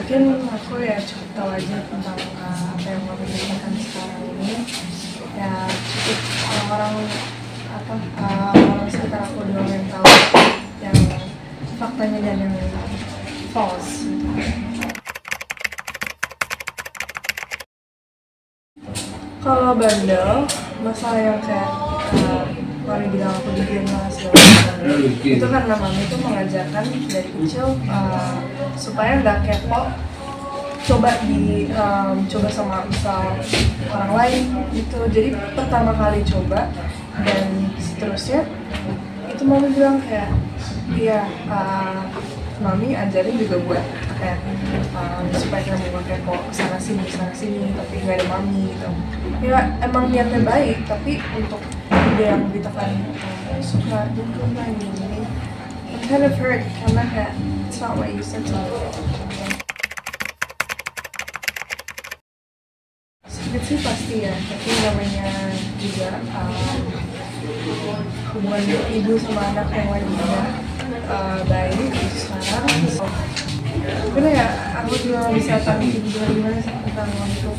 mungkin aku ya cukup tahu aja tentang apa yang mau diberikan sekarang ini. Ya cukup orang-orang orang sekitar aku doang yang tahu yang faktanya dan yang false. Kalau bandel, masalah yang kayak mami bilang aku didiam lah segala macam, itu karena mami itu mengajarkan dari kecil supaya nggak kepo, coba sama misal orang lain gitu. Jadi pertama kali coba dan seterusnya itu mami bilang kayak iya, mami ajarin juga buat kayak supaya kamu nggak kepo sana sini tapi nggak ada mami gitu. Ya emang niatnya baik, tapi untuk dia yang ditekan suka dukung lagi ini I'm kind of hurt karena kayak it's not what you said to me. Sakit sih pasti ya, tapi namanya juga hubungan ibu sama anak yang lagi baik sekarang. Gimana ya, aku juga nggak bisa tahu gimana tentang itu.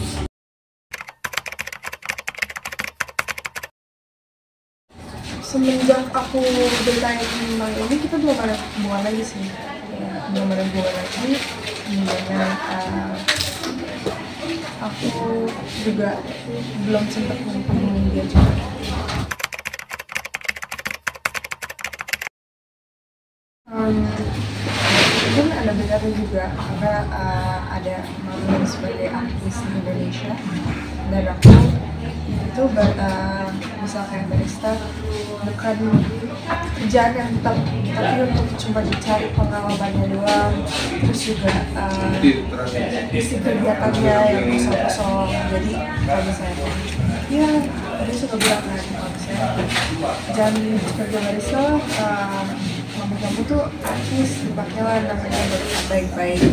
Semenjak aku beritain tentang ini, kita belum ada hubungan lagi sih. Ya, belum ada hubungan lagi. Kemudian aku juga belum sempat menghubungi dia juga. Mungkin ada benarnya juga karena ada mami sebagai artis di Indonesia dan aku itu bisa kayak barista, bukan kerjaan yang tetap, tapi untuk cuma dicari pengalamannya doang, terus juga isi kegiatannya yang kosong-kosong. Jadi kalau misalnya ya tadi suka bilang kan, kalau misalnya jangan kerja barista, mami kamu tuh artis, dipakailah namanya baik-baik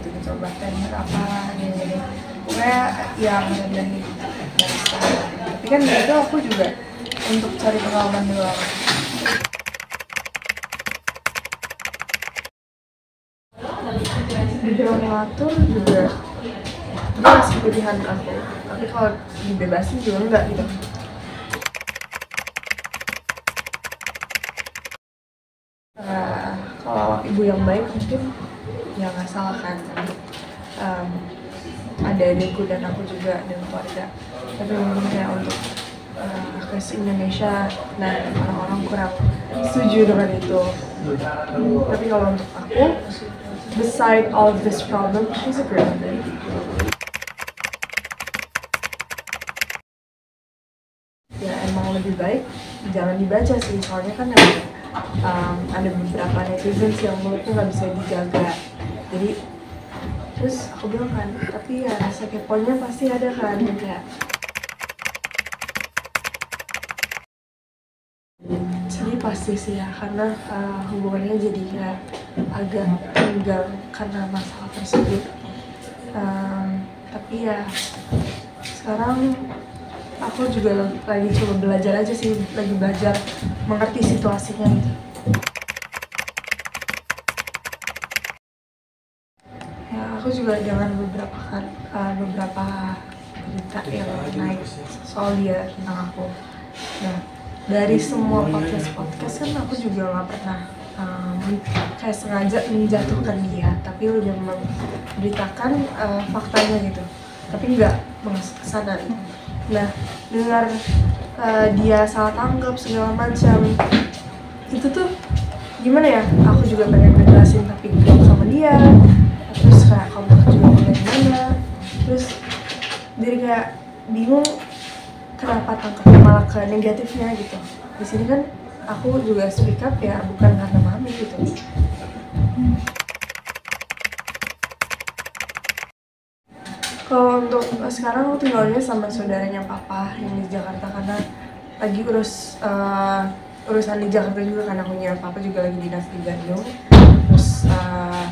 gitu, bartender apa gini. Pokoknya yang rendahin barista. Tapi kan itu aku juga untuk cari pengalaman doang. Dibilang mengatur juga dia masih pilihan aku, tapi kalau dibebasin juga enggak gitu. Kalau ibu yang baik mungkin ya nggak salah kan, ada adikku dan aku juga dan keluarga, tapi mungkin kayak untuk artis Indonesia dan orang-orang kurang setuju dengan itu. Tapi kalau untuk aku, beside all of this problem, she's a great woman. Ya emang lebih baik jangan dibaca sih, soalnya kan ada beberapa netizen yang mulutnya nggak bisa dijaga. Jadi terus aku bilang kan, tapi ya rasa keponya pasti ada kan, kayak sedih pasti sih ya, karena hubungannya jadi kayak agak tegang karena masalah tersebut. Tapi ya sekarang aku juga lagi coba belajar aja sih, lagi belajar mengerti situasinya gitu. Ya aku juga dengar beberapa berita yang naik soal dia tentang aku. Nah dari semua podcast kan aku juga nggak pernah kayak sengaja menjatuhkan dia, tapi udah memberitakan faktanya gitu, tapi nggak masuk ke sana. Nah dengar dia salah tanggap segala macam, itu tuh gimana ya, aku juga pengen ngejelasin tapi belum sama dia, terus kayak kamu juga pengen gimana, terus jadi kayak bingung kenapa tangkapnya malah ke negatifnya gitu. Di sini kan aku juga speak up ya bukan karena mami gitu. Kalau untuk sekarang aku tinggalnya sama saudaranya papa yang di Jakarta karena lagi urusan di Jakarta juga, karena punya papa juga lagi dinas di Bandung. Terus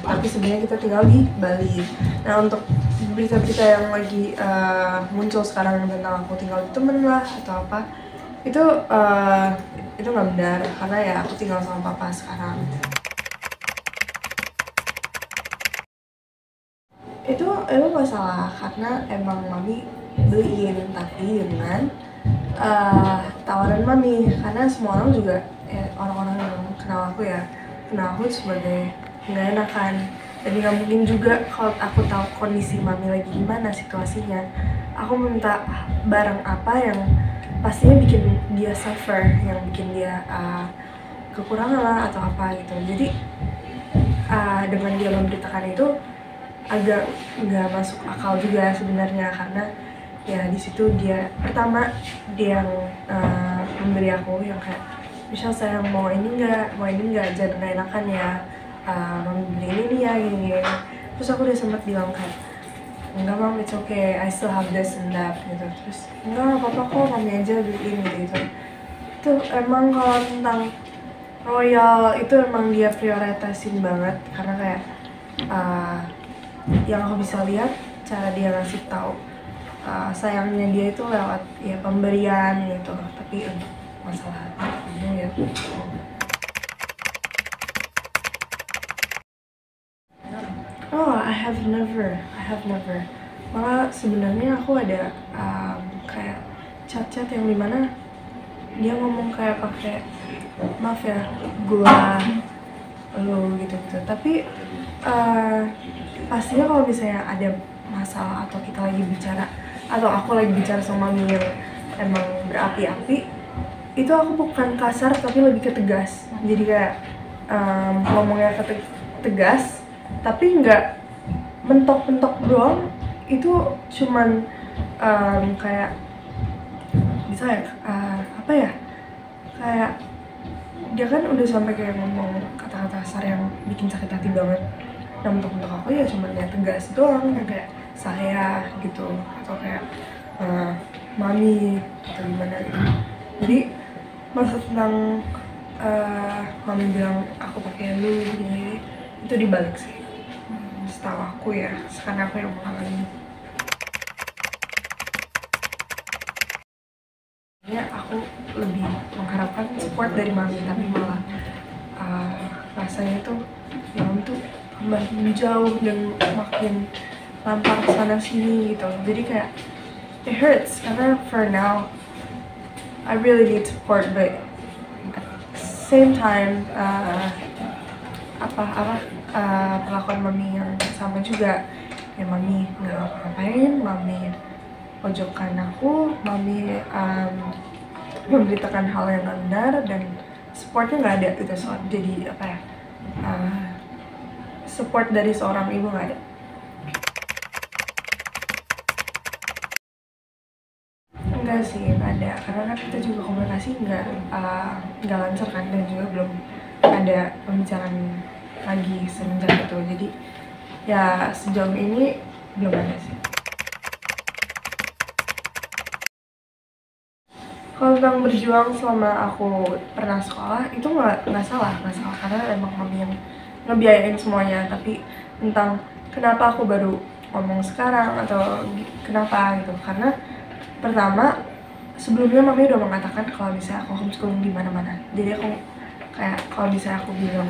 tapi sebenarnya kita tinggal di Bali. Nah untuk berita-berita yang lagi muncul sekarang tentang aku tinggal di temen lah atau apa, itu nggak benar, karena ya aku tinggal sama papa sekarang. itu masalah karena emang mami beliin, tapi dengan tawaran mami, karena semua orang juga ya, orang-orang yang kenal aku sebagai nggak enakan. Jadi nggak mungkin juga kalau aku tahu kondisi mami lagi gimana situasinya, aku minta barang apa yang pastinya bikin dia suffer, yang bikin dia kekurangan lah atau apa gitu. Jadi dengan dia memberitakan itu agak nggak masuk akal juga sebenarnya, karena ya di situ dia pertama dia yang memberi aku yang kayak misal saya mau ini enggak jangan nggak enakan ya, membeli ini ya gini. Terus aku udah sempat bilang kayak enggak mam, it's okay, I still have this and that gitu. Terus enggak apa-apa kok, mami aja beliin gitu. Itu emang kalau tentang royal itu emang dia prioritasin banget, karena kayak yang aku bisa lihat cara dia ngasih tahu sayangnya dia itu lewat ya pemberian gitu. Tapi untuk masalah itu ya I have never. Malah sebenarnya aku ada kayak chat yang dimana dia ngomong kayak pakai maaf ya gua lo gitu. Tapi pastinya kalau misalnya ada masalah atau kita lagi bicara atau aku lagi bicara sama mami yang emang berapi-api, itu aku bukan kasar tapi lebih ke tegas. Jadi kayak ngomongnya tegas tapi nggak mentok-mentok doang. Itu cuman kayak bisa ya apa ya, kayak dia kan udah sampai kayak ngomong kata-kata kasar yang bikin sakit hati banget. Nah untuk aku ya cuma kayak tegas doang, kayak saya gitu atau kayak mami atau gimana gitu. Jadi maksud tentang mami bilang aku pakai lu gini itu dibalik sih, setahu aku ya, sekarang aku yang mengalami. Ya aku lebih mengharapkan support dari mami, tapi malah rasanya tuh ya mami tuh makin jauh dan makin lampar sana sini gitu. Jadi kayak it hurts karena for now I really need support, but at the same time perlakuan mami yang sama juga ya. Mami nggak ngapain, mami pojokkan aku, mami memberitakan hal yang benar dan supportnya nggak ada gitu. So, jadi apa ya, support dari seorang ibu nggak ada. Enggak sih, nggak ada, karena kan kita juga komunikasi nggak lancar kan, dan juga belum ada pembicaraan lagi semenjak itu. Jadi ya sejauh ini belum ada sih. Kalau tentang berjuang selama aku pernah sekolah itu nggak salah karena emang mami yang ngebiayain semuanya. Tapi tentang kenapa aku baru ngomong sekarang atau kenapa gitu, karena pertama sebelumnya mami udah mengatakan kalau misalnya aku homeschooling di mana-mana. Jadi aku kayak kalau misalnya aku bilang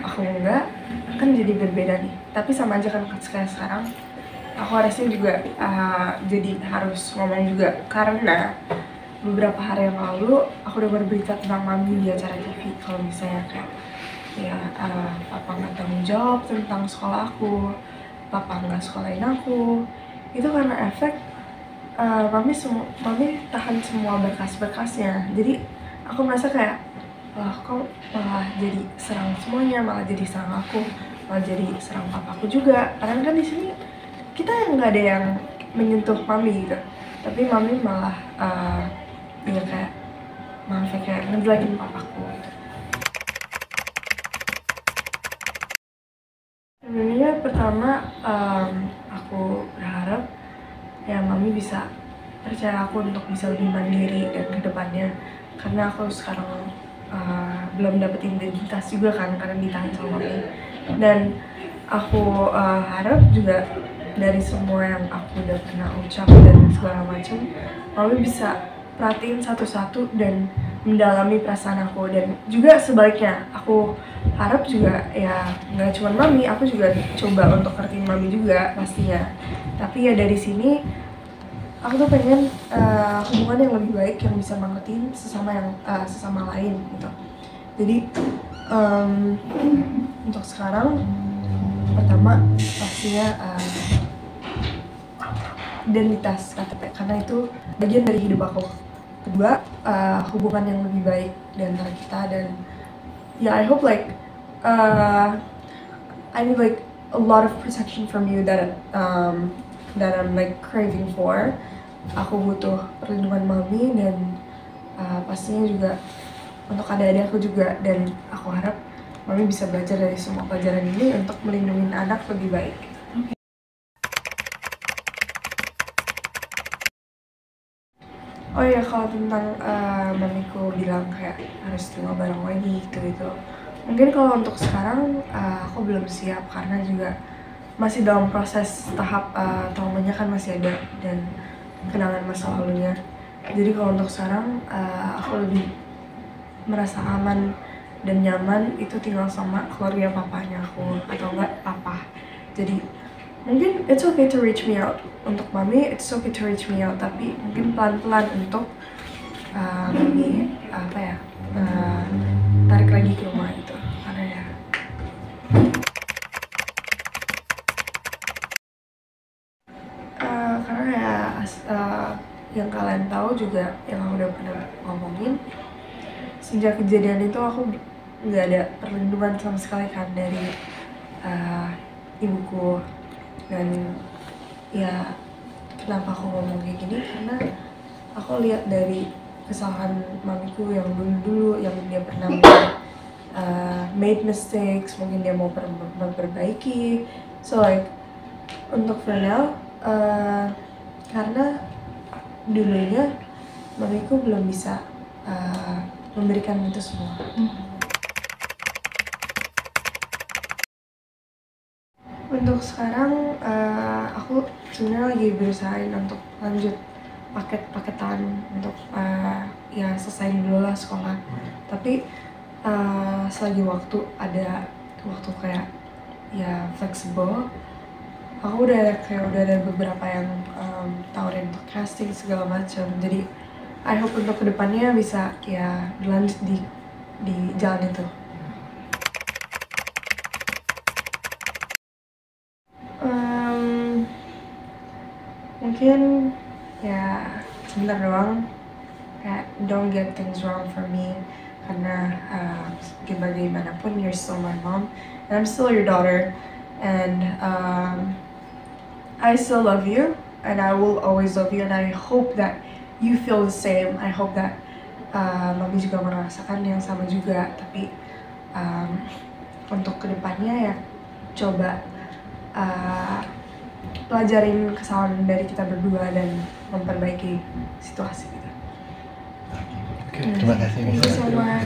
aku enggak, kan jadi berbeda nih. Tapi sama aja kan sekarang aku harusnya juga jadi harus ngomong juga, karena beberapa hari yang lalu aku udah berberita tentang mami di acara TV kalau misalnya kayak ya papa nggak tanggung jawab tentang sekolah aku, papa nggak sekolahin aku. Itu karena efek mami tahan semua berkas-berkasnya. Jadi aku merasa kayak wah kok malah jadi serang semuanya, malah jadi serang aku, malah jadi serang papaku juga. Karena kan di sini kita yang nggak ada yang menyentuh mami gitu, tapi mami malah ya kayak maaf ya, kayak ngejelekin papaku gitu. Sebenarnya pertama aku berharap ya mami bisa percaya aku untuk bisa lebih mandiri dan ke depannya, karena aku sekarang belum dapet identitas juga kan karena ditahan sama mami. Dan aku harap juga dari semua yang aku udah pernah ucap dan segala macam, mami bisa perhatiin satu-satu dan mendalami perasaan aku. Dan juga sebaliknya, aku harap juga ya nggak cuma mami, aku juga coba untuk ngertiin mami juga pastinya. Tapi ya dari sini aku tuh pengen hubungan yang lebih baik yang bisa mengertiin sesama lain gitu. Jadi untuk sekarang pertama pastinya identitas KTP karena itu bagian dari hidup aku. Kedua, hubungan yang lebih baik di antara kita dan I hope like I need like a lot of protection from you that I'm like craving for. Aku butuh perlindungan mami dan pastinya juga untuk adik-adik aku juga, dan aku harap mami bisa belajar dari semua pelajaran ini untuk melindungi anak lebih baik. Oh ya, kalau tentang mamiku bilang kayak harus terima barang lagi gitu. Mungkin kalau untuk sekarang aku belum siap karena juga masih dalam proses tahap traumanya kan masih ada dan kenangan masa lalunya. Jadi kalau untuk sekarang aku lebih merasa aman dan nyaman itu tinggal sama keluarga papanya aku atau enggak papa. Jadi mungkin it's okay to reach me out. Untuk mami it's okay to reach me out, tapi mungkin pelan-pelan untuk mami tarik lagi ke rumah itu karena ya yang kalian tahu juga, yang aku udah pernah ngomongin, sejak kejadian itu aku nggak ada perlindungan sama sekali kan dari ibuku. Dan ya kenapa aku ngomong kayak gini, karena aku lihat dari kesalahan mamiku yang dulu yang dia pernah made mistakes, mungkin dia mau memperbaiki. So like untuk Fernel, karena dulunya mamiku belum bisa memberikan itu semua. Untuk sekarang aku sebenarnya lagi berusaha untuk lanjut paket-paketan untuk ya selesai dulu lah sekolah. Tapi selagi ada waktu kayak ya fleksibel, aku udah ada beberapa yang tawarin untuk casting segala macam. Jadi I hope untuk kedepannya bisa ya berlanjut di jalan itu. Mungkin ya sebentar doang, kayak don't get things wrong for me, karena bagaimanapun you're still my mom and I'm still your daughter, and I still love you and I will always love you, and I hope that you feel the same. I hope that mami juga merasakan yang sama juga. Tapi untuk kedepannya ya coba pelajarin kesalahan dari kita berdua dan memperbaiki situasi kita. Oke, terima kasih. Thank you so much.